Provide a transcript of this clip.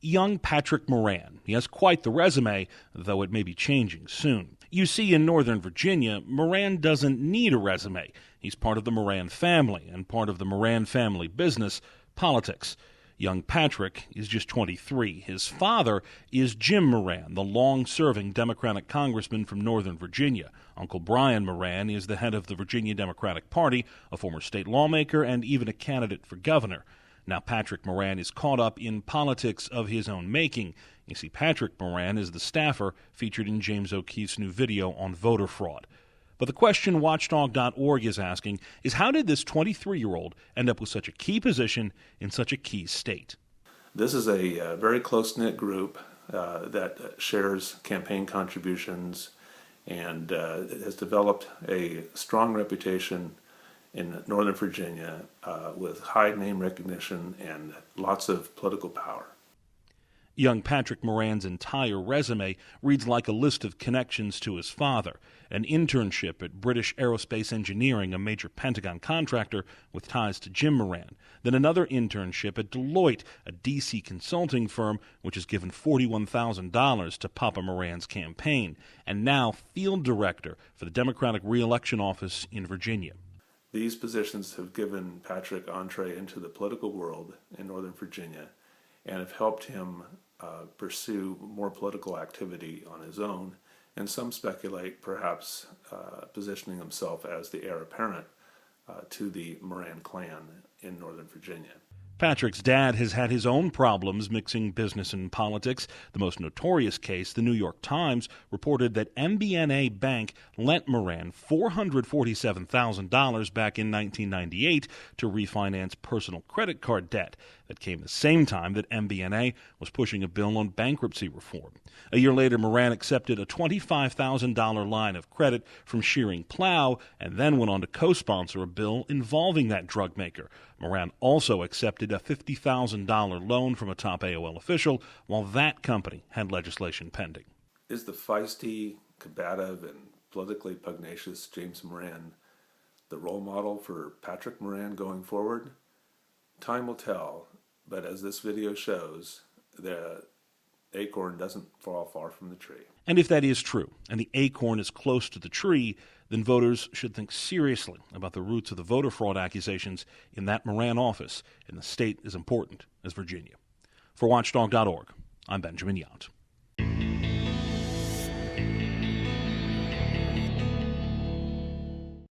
young Patrick Moran. He has quite the resume, though it may be changing soon. You see, in Northern Virginia, Moran doesn't need a resume. He's part of the Moran family and part of the Moran family business, politics. Young Patrick is just 23. His father is Jim Moran, the long-serving Democratic congressman from Northern Virginia. Uncle Brian Moran is the head of the Virginia Democratic Party, a former state lawmaker, and even a candidate for governor. Now Patrick Moran is caught up in politics of his own making. You see, Patrick Moran is the staffer featured in James O'Keefe's new video on voter fraud. But the question Watchdog.org is asking is, how did this 23-year-old end up with such a key position in such a key state? This is a very close-knit group that shares campaign contributions and has developed a strong reputation in Northern Virginia with high name recognition and lots of political power. Young Patrick Moran's entire resume reads like a list of connections to his father: an internship at British Aerospace Engineering, a major Pentagon contractor with ties to Jim Moran, then another internship at Deloitte, a D.C. consulting firm which has given $41,000 to Papa Moran's campaign, and now field director for the Democratic re-election office in Virginia. These positions have given Patrick entree into the political world in Northern Virginia and have helped him pursue more political activity on his own, and some speculate perhaps positioning himself as the heir apparent to the Moran clan in Northern Virginia. Patrick's dad has had his own problems mixing business and politics. The most notorious case, the New York Times, reported that MBNA Bank lent Moran $447,000 back in 1998 to refinance personal credit card debt. That came the same time that MBNA was pushing a bill on bankruptcy reform. A year later, Moran accepted a $25,000 line of credit from Shearing Plow and then went on to co-sponsor a bill involving that drug maker. Moran also accepted a $50,000 loan from a top AOL official while that company had legislation pending. Is the feisty, combative, and politically pugnacious James Moran the role model for Patrick Moran going forward? Time will tell, but as this video shows, the acorn doesn't fall far from the tree. And if that is true, and the acorn is close to the tree, then voters should think seriously about the roots of the voter fraud accusations in that Moran office in the state as important as Virginia. For Watchdog.org, I'm Benjamin Yount.